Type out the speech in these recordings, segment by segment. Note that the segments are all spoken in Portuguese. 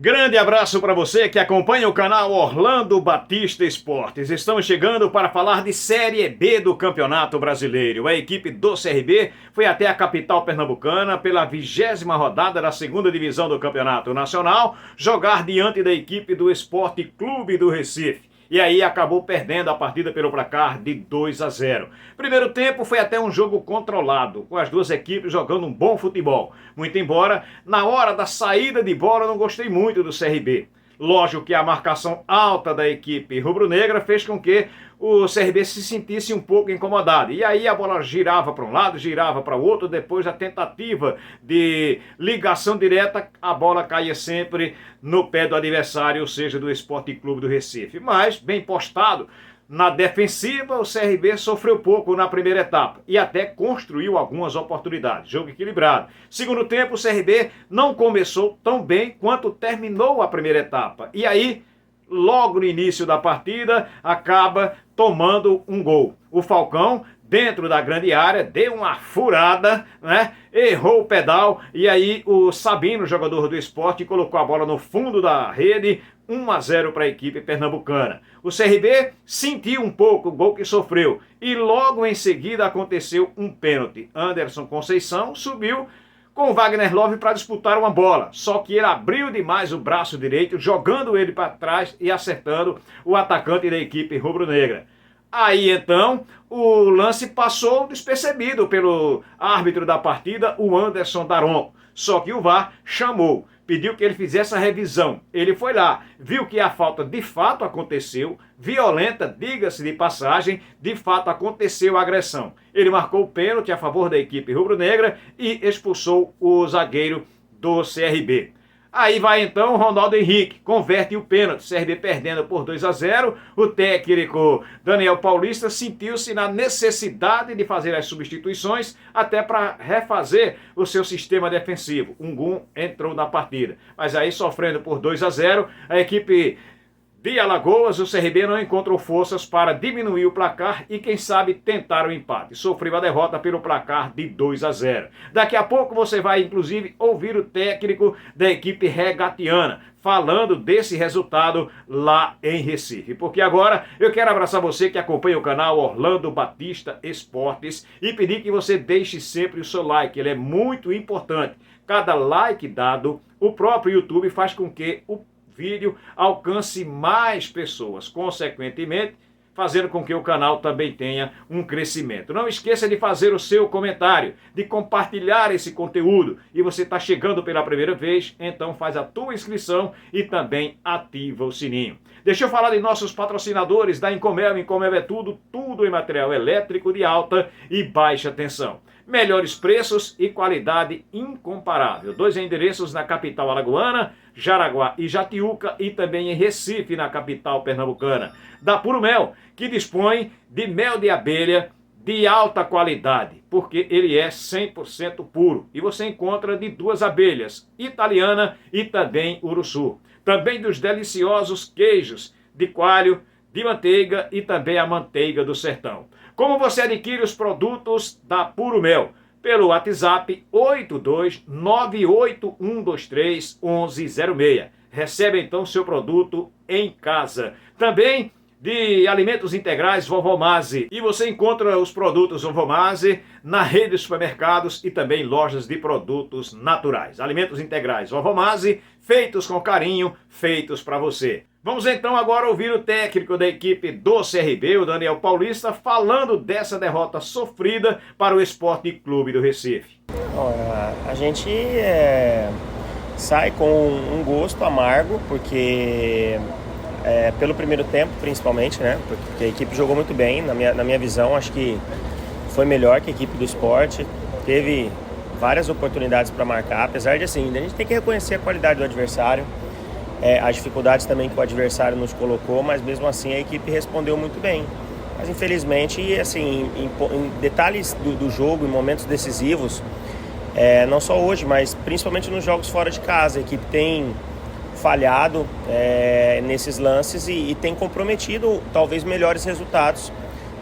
Grande abraço para você que acompanha o canal Orlando Batista Esportes. Estamos chegando para falar de Série B do Campeonato Brasileiro. A equipe do CRB foi até a capital pernambucana pela 20ª rodada da segunda divisão do Campeonato Nacional jogar diante da equipe do Esporte Clube do Recife. E aí acabou perdendo a partida pelo placar de 2-0. Primeiro tempo foi até um jogo controlado, com as duas equipes jogando um bom futebol. Muito embora, na hora da saída de bola, eu não gostei muito do CRB. Lógico que a marcação alta da equipe rubro-negra fez com que o CRB se sentisse um pouco incomodado. E aí a bola girava para um lado, girava para o outro. Depois da tentativa de ligação direta, a bola caía sempre no pé do adversário, ou seja, do Esporte Clube do Recife. Mas, bem postado, na defensiva, o CRB sofreu pouco na primeira etapa e até construiu algumas oportunidades. Jogo equilibrado. Segundo tempo, o CRB não começou tão bem quanto terminou a primeira etapa. E aí, logo no início da partida, acaba tomando um gol. O Falcão, dentro da grande área, deu uma furada, né? Errou o pedal e aí o Sabino, jogador do Esporte, colocou a bola no fundo da rede. 1-0 para a equipe pernambucana. O CRB sentiu um pouco o gol que sofreu e logo em seguida aconteceu um pênalti. Anderson Conceição subiu com o Wagner Love para disputar uma bola, só que ele abriu demais o braço direito, jogando ele para trás e acertando o atacante da equipe rubro-negra. Aí então o lance passou despercebido pelo árbitro da partida, o Anderson Daronco. Só que o VAR chamou, pediu que ele fizesse a revisão. Ele foi lá, viu que a falta de fato aconteceu, violenta, diga-se de passagem, de fato aconteceu a agressão. Ele marcou o pênalti a favor da equipe rubro-negra e expulsou o zagueiro do CRB. Aí vai então o Ronaldo Henrique, converte o pênalti, CRB perdendo por 2-0. O técnico Daniel Paulista sentiu-se na necessidade de fazer as substituições até para refazer o seu sistema defensivo. Um gol entrou na partida, mas aí sofrendo por 2-0, a equipe de Alagoas, o CRB não encontrou forças para diminuir o placar e, quem sabe, tentar o empate. Sofreu a derrota pelo placar de 2-0. Daqui a pouco você vai, inclusive, ouvir o técnico da equipe regatiana falando desse resultado lá em Recife. Porque agora eu quero abraçar você que acompanha o canal Orlando Batista Esportes e pedir que você deixe sempre o seu like. Ele é muito importante. Cada like dado, o próprio YouTube faz com que o vídeo alcance mais pessoas, consequentemente fazendo com que o canal também tenha um crescimento. Não esqueça de fazer o seu comentário, de compartilhar esse conteúdo. E você está chegando pela primeira vez, então faz a tua inscrição e também ativa o sininho. Deixa eu falar de nossos patrocinadores da Incomel. Incomel é tudo em material elétrico de alta e baixa tensão. Melhores preços e qualidade incomparável. 2 endereços na capital alagoana, Jaraguá e Jatiuca, e também em Recife, na capital pernambucana. Da Puro Mel, que dispõe de mel de abelha de alta qualidade, porque ele é 100% puro. E você encontra de 2 abelhas, italiana e também uruçu. Também dos deliciosos queijos de coalho, de manteiga e também a manteiga do sertão. Como você adquire os produtos da Puro Mel? Pelo WhatsApp 82981231106. Recebe então seu produto em casa. Também de alimentos integrais Vovó Mase. E você encontra os produtos Vovó Mase na rede de supermercados e também lojas de produtos naturais. Alimentos integrais Vovó Mase, feitos com carinho, feitos para você. Vamos então agora ouvir o técnico da equipe do CRB, o Daniel Paulista, falando dessa derrota sofrida para o Esporte Clube do Recife. A gente sai com um gosto amargo, porque pelo primeiro tempo principalmente, né? Porque a equipe jogou muito bem, na minha visão, acho que foi melhor que a equipe do Sport, teve várias oportunidades para marcar, apesar de assim, a gente tem que reconhecer a qualidade do adversário, as dificuldades também que o adversário nos colocou, mas mesmo assim a equipe respondeu muito bem. Mas infelizmente, assim, em detalhes do jogo, em momentos decisivos, não só hoje, mas principalmente nos jogos fora de casa, a equipe tem falhado nesses lances e tem comprometido talvez melhores resultados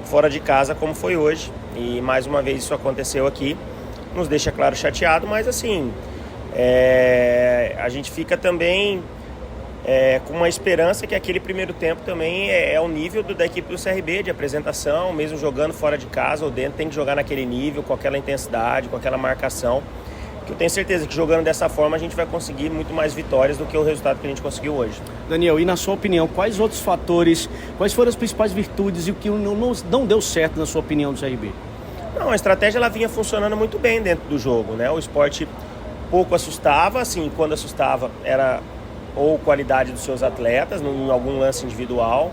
fora de casa, como foi hoje. E mais uma vez isso aconteceu aqui, nos deixa, claro, chateado, mas assim, a gente fica também com uma esperança que aquele primeiro tempo também é o nível da equipe do CRB, de apresentação, mesmo jogando fora de casa ou dentro, tem que jogar naquele nível, com aquela intensidade, com aquela marcação, que eu tenho certeza que jogando dessa forma a gente vai conseguir muito mais vitórias do que o resultado que a gente conseguiu hoje. Daniel, e na sua opinião, quais outros fatores, quais foram as principais virtudes e o que não deu certo na sua opinião do CRB? Não, a estratégia ela vinha funcionando muito bem dentro do jogo, né? O Sport pouco assustava, assim, quando assustava era ou qualidade dos seus atletas, em algum lance individual.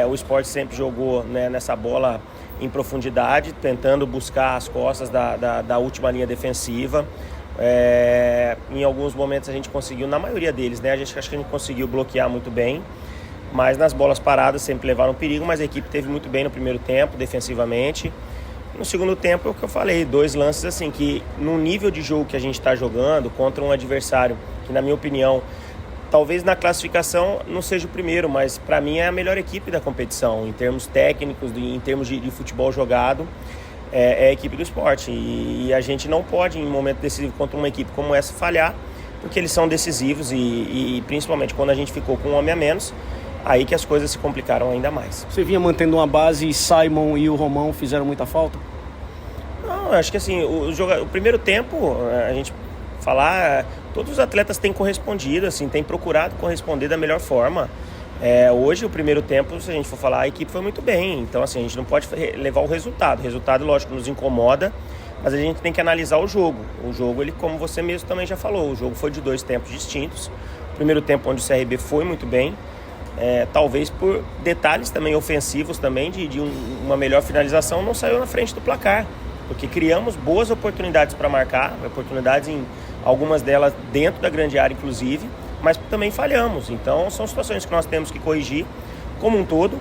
O Sport sempre jogou, né, nessa bola em profundidade, tentando buscar as costas da última linha defensiva. Em alguns momentos a gente conseguiu, na maioria deles, né, acho que a gente conseguiu bloquear muito bem, mas nas bolas paradas sempre levaram perigo, mas a equipe teve muito bem no primeiro tempo, defensivamente. No segundo tempo é o que eu falei, 2 lances assim, que no nível de jogo que a gente está jogando contra um adversário que, na minha opinião, talvez na classificação não seja o primeiro, mas para mim é a melhor equipe da competição, em termos técnicos, em termos de futebol jogado, é a equipe do Sport. E a gente não pode, em um momento decisivo contra uma equipe como essa, falhar, porque eles são decisivos e principalmente quando a gente ficou com um homem a menos, aí que as coisas se complicaram ainda mais. Você vinha mantendo uma base e Simon e o Romão fizeram muita falta? Não, acho que assim, o primeiro tempo, a gente falar, todos os atletas têm correspondido, assim, têm procurado corresponder da melhor forma. Hoje, o primeiro tempo, se a gente for falar, a equipe foi muito bem. Então, assim, a gente não pode levar o resultado. O resultado, lógico, nos incomoda, mas a gente tem que analisar o jogo. O jogo, ele, como você mesmo também já falou, o jogo foi de 2 tempos distintos. O primeiro tempo, onde o CRB foi muito bem, talvez por detalhes também ofensivos também, de uma melhor finalização, não saiu na frente do placar, porque criamos boas oportunidades para marcar, oportunidades em algumas delas dentro da grande área, inclusive, mas também falhamos. Então, são situações que nós temos que corrigir como um todo,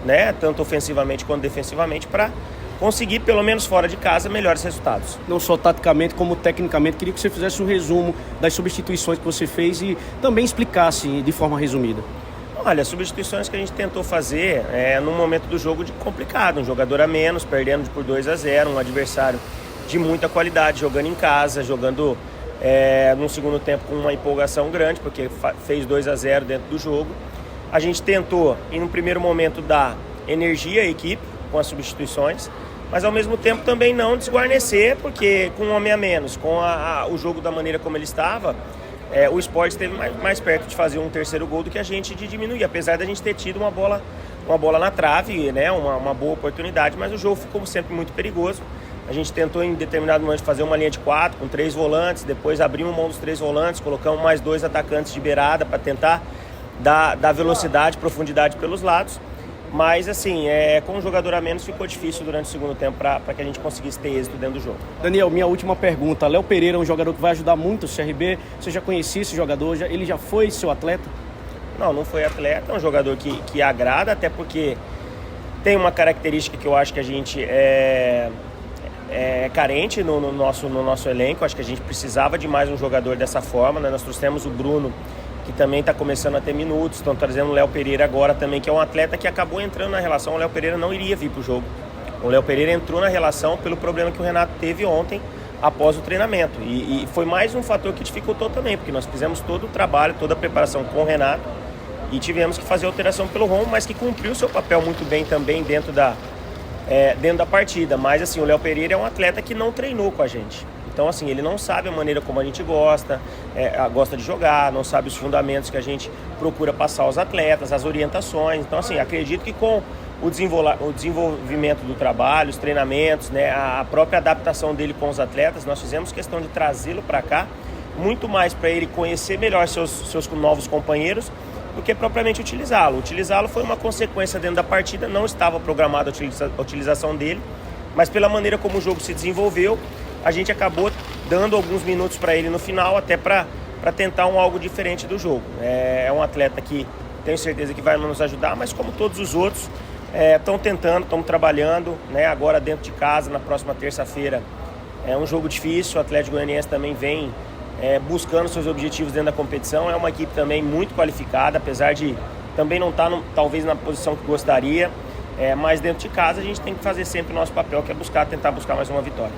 né, tanto ofensivamente quanto defensivamente, para conseguir, pelo menos fora de casa, melhores resultados. Não só taticamente, como tecnicamente. Queria que você fizesse um resumo das substituições que você fez e também explicasse de forma resumida. Olha, as substituições que a gente tentou fazer num momento do jogo complicado, um jogador a menos, perdendo por 2-0, um adversário de muita qualidade, jogando em casa, jogando no segundo tempo com uma empolgação grande, porque fez 2-0 dentro do jogo. A gente tentou, em um primeiro momento, dar energia à equipe com as substituições, mas ao mesmo tempo também não desguarnecer, porque com um homem a menos, com o jogo da maneira como ele estava, o Sport esteve mais perto de fazer um terceiro gol do que a gente de diminuir, apesar da gente ter tido uma bola na trave, né, uma boa oportunidade, mas o jogo ficou sempre muito perigoso. A gente tentou em determinado momento fazer uma linha de 4 com 3 volantes, depois abrimos mão dos 3 volantes, colocamos mais 2 atacantes de beirada para tentar dar velocidade, profundidade pelos lados. Mas assim, com um jogador a menos ficou difícil durante o segundo tempo para que a gente conseguisse ter êxito dentro do jogo. Daniel, minha última pergunta. Léo Pereira é um jogador que vai ajudar muito o CRB. Você já conhecia esse jogador? Ele já foi seu atleta? Não foi atleta. É um jogador que agrada, até porque tem uma característica que eu acho que a gente é carente no nosso elenco. Acho que a gente precisava de mais um jogador dessa forma, né? Nós trouxemos o Bruno, que também está começando a ter minutos, estão trazendo o Léo Pereira agora também, que é um atleta que acabou entrando na relação. O Léo Pereira não iria vir para o jogo. O Léo Pereira entrou na relação pelo problema que o Renato teve ontem após o treinamento. E foi mais um fator que dificultou também, porque nós fizemos todo o trabalho, toda a preparação com o Renato e tivemos que fazer alteração pelo Romo, mas que cumpriu seu papel muito bem também dentro da partida. Mas assim, o Léo Pereira é um atleta que não treinou com a gente. Então, assim, ele não sabe a maneira como a gente gosta de jogar, não sabe os fundamentos que a gente procura passar aos atletas, as orientações. Então, assim, acredito que com o desenvolvimento do trabalho, os treinamentos, né, a própria adaptação dele com os atletas, nós fizemos questão de trazê-lo para cá, muito mais para ele conhecer melhor seus novos companheiros do que propriamente utilizá-lo. Utilizá-lo foi uma consequência dentro da partida, não estava programada a utilização dele, mas pela maneira como o jogo se desenvolveu, a gente acabou dando alguns minutos para ele no final, até para tentar algo diferente do jogo. É um atleta que tenho certeza que vai nos ajudar, mas como todos os outros, estão tentando, estão trabalhando, né? Agora dentro de casa, na próxima terça-feira, é um jogo difícil. O Atlético Goianiense também vem buscando seus objetivos dentro da competição. É uma equipe também muito qualificada, apesar de também não estar talvez na posição que gostaria, mas dentro de casa a gente tem que fazer sempre o nosso papel, que é tentar buscar mais uma vitória.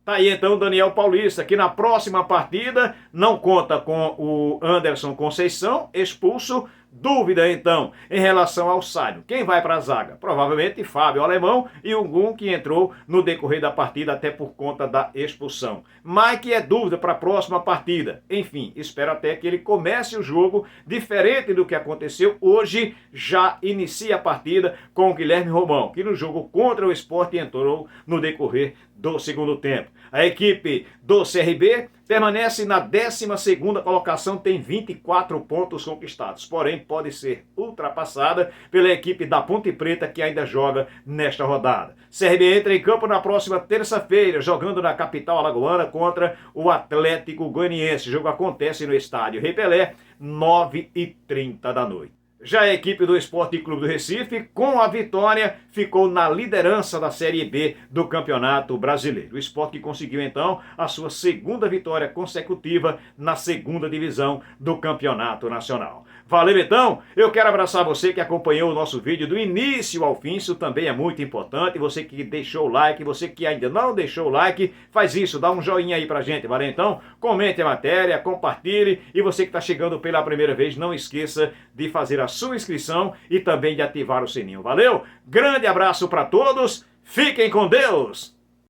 Tá aí então o Daniel Paulista, que na próxima partida não conta com o Anderson Conceição, expulso. Dúvida então em relação ao Sálio. Quem vai para a zaga? Provavelmente Fábio Alemão e o Gum, que entrou no decorrer da partida até por conta da expulsão. Mike é dúvida para a próxima partida. Enfim, espero até que ele comece o jogo diferente do que aconteceu hoje. Já inicia a partida com o Guilherme Romão, que no jogo contra o Sport entrou no decorrer do segundo tempo. A equipe do CRB permanece na 12ª colocação, tem 24 pontos conquistados, porém pode ser ultrapassada pela equipe da Ponte Preta, que ainda joga nesta rodada. CRB entra em campo na próxima terça-feira, jogando na capital alagoana contra o Atlético Goianiense. O jogo acontece no estádio Rei Pelé, 9h30 da noite. Já a equipe do Sport Clube do Recife, com a vitória, ficou na liderança da Série B do Campeonato Brasileiro. O Sport que conseguiu então a sua segunda vitória consecutiva na segunda divisão do Campeonato Nacional. Valeu então, eu quero abraçar você que acompanhou o nosso vídeo do início ao fim, isso também é muito importante. Você que deixou o like, você que ainda não deixou o like, faz isso, dá um joinha aí pra gente, valeu então? Comente a matéria, compartilhe, e você que está chegando pela primeira vez, não esqueça de fazer a sua inscrição e também de ativar o sininho, valeu? Grande abraço para todos, fiquem com Deus!